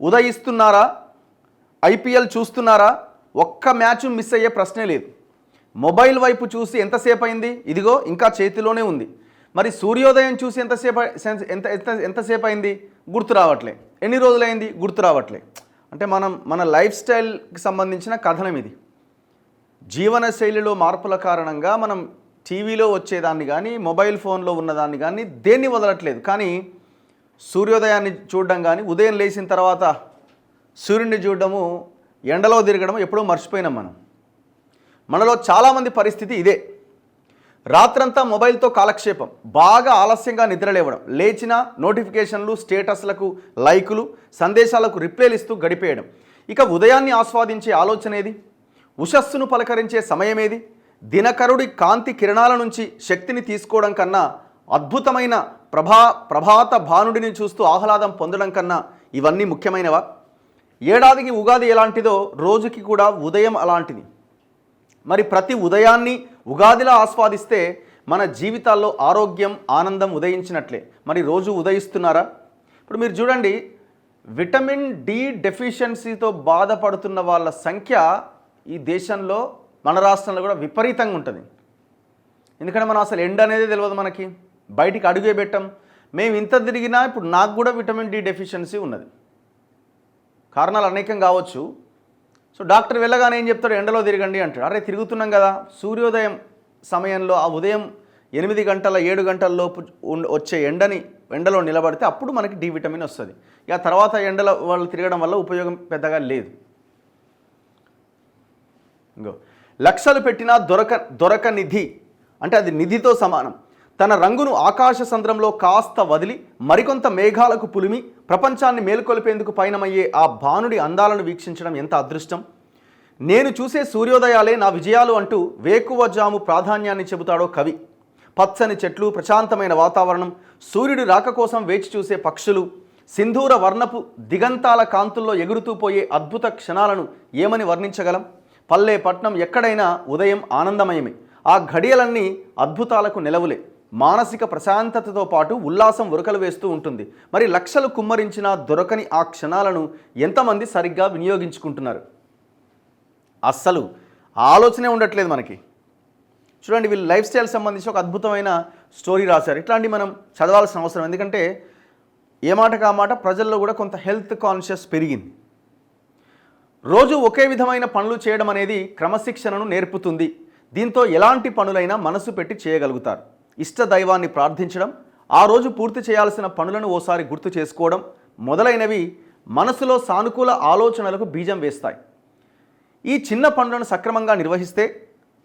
ఉదయిస్తున్నారా, IPL చూస్తున్నారా, ఒక్క match miss అయ్యే ప్రశ్నే లేదు. మొబైల్ వైపు చూసి ఎంతసేపు అయింది, ఇదిగో ఇంకా చేతిలోనే ఉంది. మరి సూర్యోదయం చూసి ఎంతసేపు అయింది, గుర్తు రావట్లే. ఎన్ని రోజులైంది, గుర్తు రావట్లే. అంటే మన లైఫ్ స్టైల్కి సంబంధించిన కథనం ఇది. జీవన శైలిలో మార్పుల కారణంగా మనం టీవీలో వచ్చేదాన్ని కానీ, మొబైల్ ఫోన్లో ఉన్నదాన్ని కానీ దేన్ని వదలట్లేదు. కానీ సూర్యోదయాన్ని చూడడం కానీ, ఉదయం లేచిన తర్వాత సూర్యుడిని చూడడము, ఎండలో తిరగడం ఎప్పుడో మర్చిపోయినాం మనం. మనలో చాలామంది పరిస్థితి ఇదే. రాత్రంతా మొబైల్తో కాలక్షేపం, బాగా ఆలస్యంగా నిద్రలేవడం, లేచిన నోటిఫికేషన్లు, స్టేటస్లకు లైకులు, సందేశాలకు రిప్లైలు ఇస్తూ గడిపేయడం. ఇక ఉదయాన్ని ఆస్వాదించే ఆలోచన ఏది, ఉషస్సును పలకరించే సమయమేది, దినకరుడి కాంతి కిరణాల నుంచి శక్తిని తీసుకోవడం కన్నా, అద్భుతమైన ప్రభాత భానుడిని చూస్తూ ఆహ్లాదం పొందడం కన్నా ఇవన్నీ ముఖ్యమైనవా? ఏడాదికి ఉగాది ఎలాంటిదో రోజుకి కూడా ఉదయం అలాంటిది. మరి ప్రతి ఉదయాన్ని ఉగాదిలా ఆస్వాదిస్తే మన జీవితాల్లో ఆరోగ్యం, ఆనందం ఉదయించినట్లే. మరి రోజు ఉదయిస్తున్నారా? ఇప్పుడు మీరు చూడండి, విటమిన్ డి డెఫిషియన్సీతో బాధపడుతున్న వాళ్ళ సంఖ్య ఈ దేశంలో, మన రాష్ట్రంలో కూడా విపరీతంగా ఉంటుంది. ఎందుకంటే మనం అసలు ఎండ అనేది తెలియదు మనకి, బయటికి అడుగే పెట్టాం. మేము ఇంత తిరిగినా ఇప్పుడు నాకు కూడా విటమిన్ డి డెఫిషియన్సీ ఉన్నది. కారణాలు అనేకం కావచ్చు. సో డాక్టర్ వెళ్ళగానే ఏం చెప్తాడు, ఎండలో తిరగండి అంటాడు. అరే తిరుగుతున్నాం కదా, సూర్యోదయం సమయంలో ఆ ఉదయం 8 గంటల 7 గంటల లోపు వచ్చే ఎండలో నిలబడితే అప్పుడు మనకి డి విటమిన్ వస్తుంది. ఇక తర్వాత ఎండలో వాళ్ళు తిరగడం వల్ల ఉపయోగం పెద్దగా లేదు. లక్షలు పెట్టినా దొరక నిధి అంటే అది నిధితో సమానం. తన రంగును ఆకాశ సంద్రంలో కాస్త వదిలి మరికొంత మేఘాలకు పులిమి ప్రపంచాన్ని మేల్కొల్పేందుకు పయనమయ్యే ఆ భానుడి అందాలను వీక్షించడం ఎంత అదృష్టం. నేను చూసే సూర్యోదయాలే నా విజయాలు అంటూ వేకువజాము ప్రాధాన్యాన్ని చెబుతాడో కవి. పచ్చని చెట్లు, ప్రశాంతమైన వాతావరణం, సూర్యుడి రాక కోసం వేచి చూసే పక్షులు, సింధూర వర్ణపు దిగంతాల కాంతుల్లో ఎగురుతూ పోయే అద్భుత క్షణాలను ఏమని వర్ణించగలం? పల్లె పట్నం ఎక్కడైనా ఉదయం ఆనందమయమే. ఆ ఘడియలన్నీ అద్భుతాలకు నెలవులే. మానసిక ప్రశాంతతతో పాటు ఉల్లాసం ఉరకలు వేస్తూ ఉంటుంది. మరి లక్షలు కుమ్మరించినా దొరకని ఆ క్షణాలను ఎంతమంది సరిగ్గా వినియోగించుకుంటున్నారు? అస్సలు ఆలోచనే ఉండట్లేదు మనకి. చూడండి, వీళ్ళు లైఫ్ స్టైల్ సంబంధించి ఒక అద్భుతమైన స్టోరీ రాశారు. ఇట్లాంటి మనం చదవాల్సిన అవసరం, ఎందుకంటే ఏ మాట కా మాట ప్రజల్లో కూడా కొంత హెల్త్ కాన్షియస్ పెరిగింది. రోజు ఒకే విధమైన పనులు చేయడం అనేది క్రమశిక్షణను నేర్పుతుంది. దీంతో ఎలాంటి పనులైనా మనసు పెట్టి చేయగలుగుతారు. ఇష్ట దైవాన్ని ప్రార్థించడం, ఆ రోజు పూర్తి చేయాల్సిన పనులను ఓసారి గుర్తు చేసుకోవడం మొదలైనవి మనసులో సానుకూల ఆలోచనలకు బీజం వేస్తాయి. ఈ చిన్న పనులను సక్రమంగా నిర్వహిస్తే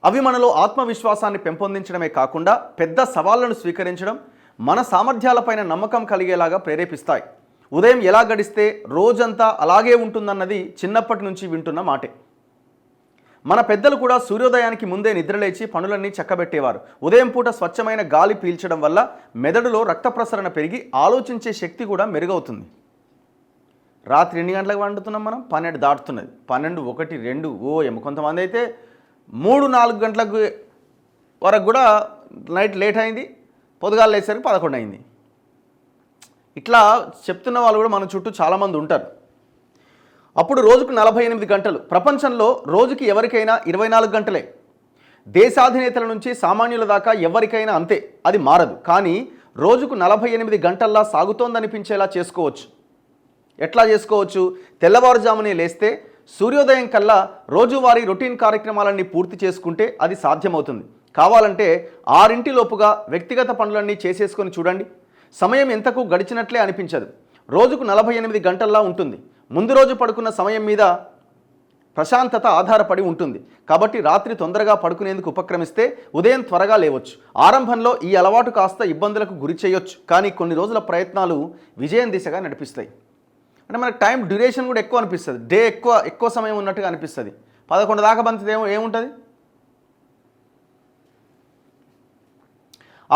అవి మనలో ఆత్మవిశ్వాసాన్ని పెంపొందించడమే కాకుండా పెద్ద సవాళ్లను స్వీకరించడం, మన సామర్థ్యాలపైన నమ్మకం కలిగేలాగా ప్రేరేపిస్తాయి. ఉదయం ఎలా గడిస్తే రోజంతా అలాగే ఉంటుందన్నది చిన్నప్పటి నుంచి వింటున్న మాటే. మన పెద్దలు కూడా సూర్యోదయానికి ముందే నిద్రలేచి పనులన్నీ చక్కబెట్టేవారు. ఉదయం పూట స్వచ్ఛమైన గాలి పీల్చడం వల్ల మెదడులో రక్త ప్రసరణ పెరిగి ఆలోచించే శక్తి కూడా మెరుగవుతుంది. రాత్రి ఎన్ని గంటలకు వండుతున్నాం మనం? 12 దాటుతున్నది. 12, 1, 2 ఓఎం. కొంతమంది అయితే 3-4 గంటలకు వరకు కూడా నైట్ లేట్ అయింది, పొద్దుగాలు లేసరికి 11 అయింది. ఇట్లా చెప్తున్న వాళ్ళు కూడా మన చుట్టూ చాలామంది ఉంటారు. అప్పుడు రోజుకు 48 గంటలు. ప్రపంచంలో రోజుకి ఎవరికైనా 24 గంటలే. దేశాధినేతల నుంచి సామాన్యుల దాకా ఎవరికైనా అంతే, అది మారదు. కానీ రోజుకు 48 గంటల్లా సాగుతోందనిపించేలా చేసుకోవచ్చు. ఎట్లా చేసుకోవచ్చు? తెల్లవారుజామునే లేస్తే సూర్యోదయం కల్లా రోజువారీ రొటీన్ కార్యక్రమాలన్నీ పూర్తి చేసుకుంటే అది సాధ్యమవుతుంది. కావాలంటే 6 లోపుగా వ్యక్తిగత పనులన్నీ చేసేసుకొని చూడండి. సమయం ఎంతకు గడిచినట్లే అనిపించదు. రోజుకు 48 గంటల్లా ఉంటుంది. ముందు రోజు పడుకున్న సమయం మీద ప్రశాంతత ఆధారపడి ఉంటుంది. కాబట్టి రాత్రి తొందరగా పడుకునేందుకు ఉపక్రమిస్తే ఉదయం త్వరగా లేవచ్చు. ఆరంభంలో ఈ అలవాటు కాస్త ఇబ్బందులకు గురి చేయొచ్చు, కానీ కొన్ని రోజుల ప్రయత్నాలు విజయం దిశగా నడిపిస్తాయి. అంటే మనకు టైం డ్యూరేషన్ కూడా ఎక్కువ అనిపిస్తుంది. డే ఎక్కువ సమయం ఉన్నట్టుగా అనిపిస్తుంది. 11 దాకా బంతితే ఏముంటుంది?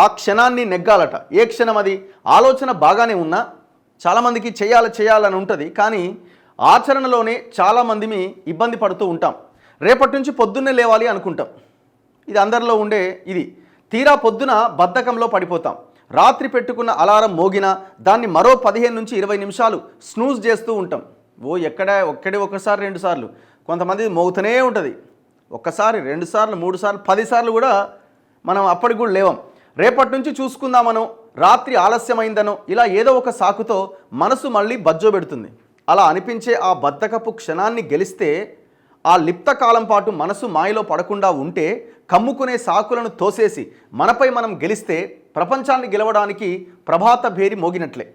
ఆ క్షణాన్ని నెగ్గాలట. ఏ క్షణం అది? ఆలోచన బాగానే ఉన్నా చాలామందికి చేయాలని ఉంటుంది, కానీ ఆచరణలోనే చాలామంది ఇబ్బంది పడుతూ ఉంటాం. రేపటి నుంచి పొద్దున్నే లేవాలి అనుకుంటాం, ఇది అందరిలో ఉండే ఇది. తీరా పొద్దున బద్ధకంలో పడిపోతాం. రాత్రి పెట్టుకున్న అలారం మోగినా దాన్ని మరో 15 నుంచి 20 నిమిషాలు స్నూజ్ చేస్తూ ఉంటాం. ఒకసారి 2 సార్లు, కొంతమంది మోగుతూనే ఉంటుంది. ఒక్కసారి 2 సార్లు 3 సార్లు 10 సార్లు కూడా మనం అప్పటికి కూడా లేవం. రేపటి నుంచి చూసుకుందామనో, రాత్రి ఆలస్యమైందనో, ఇలా ఏదో ఒక సాకుతో మనసు మళ్ళీ బజ్జో పెడుతుంది. అలా అనిపించే ఆ బద్ధకపు క్షణాన్ని గెలిస్తే, ఆ లిప్త కాలం పాటు మనసు మాయలో పడకుండా ఉంటే, కమ్ముకునే సాకులను తోసేసి మనపై మనం గెలిస్తే ప్రపంచాన్ని గెలవడానికి ప్రభాత భేరి మోగినట్లే.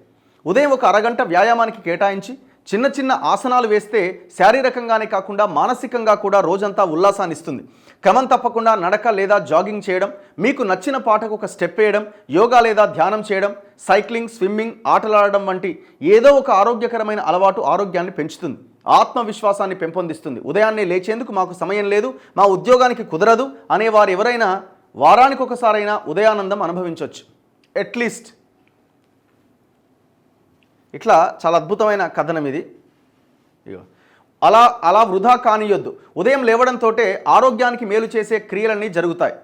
ఉదయం ఒక అరగంట వ్యాయామానికి కేటాయించి చిన్న చిన్న ఆసనాలు వేస్తే శారీరకంగానే కాకుండా మానసికంగా కూడా రోజంతా ఉల్లాసాన్ని ఇస్తుంది. క్రమం తప్పకుండా నడక లేదా జాగింగ్ చేయడం, మీకు నచ్చిన పాటకు ఒక స్టెప్ వేయడం, యోగా లేదా ధ్యానం చేయడం, సైక్లింగ్, స్విమ్మింగ్, ఆటలాడడం వంటి ఏదో ఒక ఆరోగ్యకరమైన అలవాటు ఆరోగ్యాన్ని పెంచుతుంది, ఆత్మవిశ్వాసాన్ని పెంపొందిస్తుంది. ఉదయాన్నే లేచేందుకు మాకు సమయం లేదు, మా ఉద్యోగానికి కుదరదు అనేవారు ఎవరైనా వారానికి ఒకసారైనా ఉదయానందం అనుభవించవచ్చు. అట్లీస్ట్ ఇట్లా చాలా అద్భుతమైన కథనం ఇది. అలా వృధా కానియొద్దు. ఉదయం లేవడంతో ఆరోగ్యానికి మేలు చేసే క్రియలన్నీ జరుగుతాయి.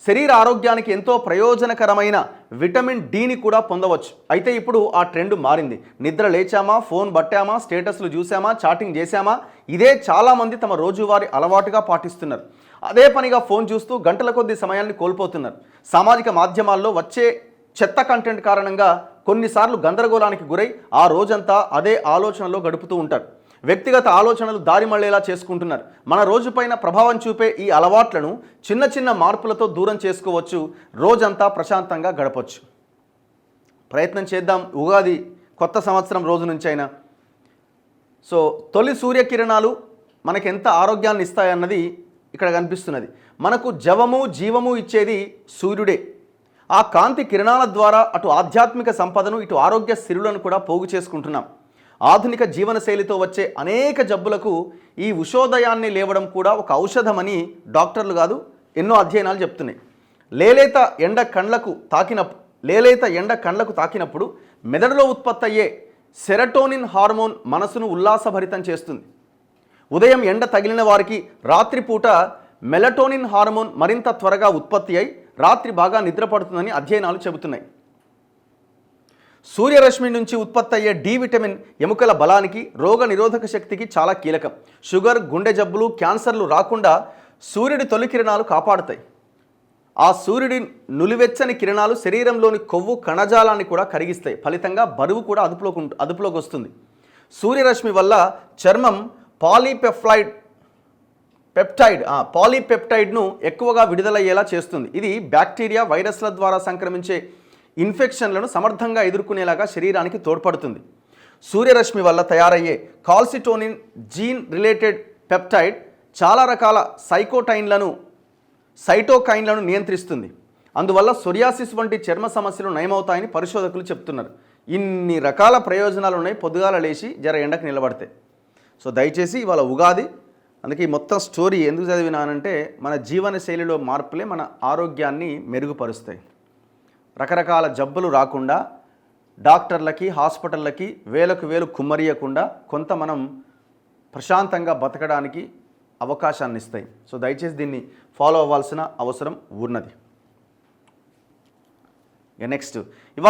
శరీర ఆరోగ్యానికి ఎంతో ప్రయోజనకరమైన విటమిన్ డిని కూడా పొందవచ్చు. అయితే ఇప్పుడు ఆ ట్రెండ్ మారింది. నిద్ర లేచామా, ఫోన్ పట్టామా, స్టేటస్లు చూసామా, చాటింగ్ చేశామా, ఇదే చాలామంది తమ రోజువారీ అలవాటుగా పాటిస్తున్నారు. అదే పనిగా ఫోన్ చూస్తూ గంటల కొద్ది సమయాన్ని కోల్పోతున్నారు. సామాజిక మాధ్యమాల్లో వచ్చే చెత్త కంటెంట్ కారణంగా కొన్నిసార్లు గందరగోళానికి గురై ఆ రోజంతా అదే ఆలోచనలో గడుపుతూ ఉంటారు. వ్యక్తిగత ఆలోచనలు దారి మళ్ళేలా చేసుకుంటున్నారు. మన రోజుపైన ప్రభావం చూపే ఈ అలవాట్లను చిన్న చిన్న మార్పులతో దూరం చేసుకోవచ్చు. రోజంతా ప్రశాంతంగా గడపచ్చు. ప్రయత్నం చేద్దాం. ఉగాది కొత్త సంవత్సరం రోజు నుంచి అయినా సో తొలి సూర్యకిరణాలు మనకెంత ఆరోగ్యాన్ని ఇస్తాయన్నది ఇక్కడ కనిపిస్తున్నది. మనకు జవము జీవము ఇచ్చేది సూర్యుడే. ఆ కాంతి కిరణాల ద్వారా అటు ఆధ్యాత్మిక సంపదను, ఇటు ఆరోగ్య సిరులను కూడా పోగు చేసుకుంటున్నాం. ఆధునిక జీవనశైలితో వచ్చే అనేక జబ్బులకు ఈ ఉషోదయాన్ని లేవడం కూడా ఒక ఔషధమని డాక్టర్లు కాదు ఎన్నో అధ్యయనాలు చెప్తున్నాయి. లేలేత ఎండ కండ్లకు తాకినప్పుడు మెదడులో ఉత్పత్తి అయ్యే సెరటోనిన్ హార్మోన్ మనసును ఉల్లాసభరితం చేస్తుంది. ఉదయం ఎండ తగిలిన వారికి రాత్రిపూట మెలటోనిన్ హార్మోన్ మరింత త్వరగా ఉత్పత్తి అయి రాత్రి బాగా నిద్రపడుతుందని అధ్యయనాలు చెబుతున్నాయి. సూర్యరశ్మి నుంచి ఉత్పత్తి అయ్యే డి విటమిన్ ఎముకల బలానికి, రోగ నిరోధక శక్తికి చాలా కీలకం. షుగర్, గుండె జబ్బులు, క్యాన్సర్లు రాకుండా సూర్యుడి తొలి కిరణాలు కాపాడుతాయి. ఆ సూర్యుడి నులివెచ్చని కిరణాలు శరీరంలోని కొవ్వు కణజాలాన్ని కూడా కరిగిస్తాయి. ఫలితంగా బరువు కూడా అదుపులోకి వస్తుంది. సూర్యరశ్మి వల్ల చర్మం పాలీపెప్టైడ్ను ఎక్కువగా విడుదలయ్యేలా చేస్తుంది. ఇది బ్యాక్టీరియా, వైరస్ల ద్వారా సంక్రమించే ఇన్ఫెక్షన్లను సమర్థంగా ఎదుర్కొనేలాగా శరీరానికి తోడ్పడుతుంది. సూర్యరశ్మి వల్ల తయారయ్యే కాల్సిటోనిన్ జీన్ రిలేటెడ్ పెప్టైడ్ చాలా రకాల సైటోకైన్లను నియంత్రిస్తుంది. అందువల్ల సోరియాసిస్ వంటి చర్మ సమస్యలు నయమవుతాయని పరిశోధకులు చెప్తున్నారు. ఇన్ని రకాల ప్రయోజనాలు ఉన్నాయి పొద్దుగాల లేచి జర ఎండకు నిలబడితే. సో దయచేసి ఇవాళ ఉగాది, అందుకే ఈ మొత్తం స్టోరీ ఎందుకు చదివినానంటే మన జీవన శైలిలో మార్పులే మన ఆరోగ్యాన్ని మెరుగుపరుస్తాయి. రకరకాల జబ్బులు రాకుండా, డాక్టర్లకి, హాస్పిటళ్ళకి వేలకు వేలు కుమ్మరియకుండా కొంత మనం ప్రశాంతంగా బతకడానికి అవకాశాన్ని ఇస్తాయి. సో దయచేసి దీన్ని ఫాలో అవ్వాల్సిన అవసరం ఉన్నది. నెక్స్ట్ ఇవాళ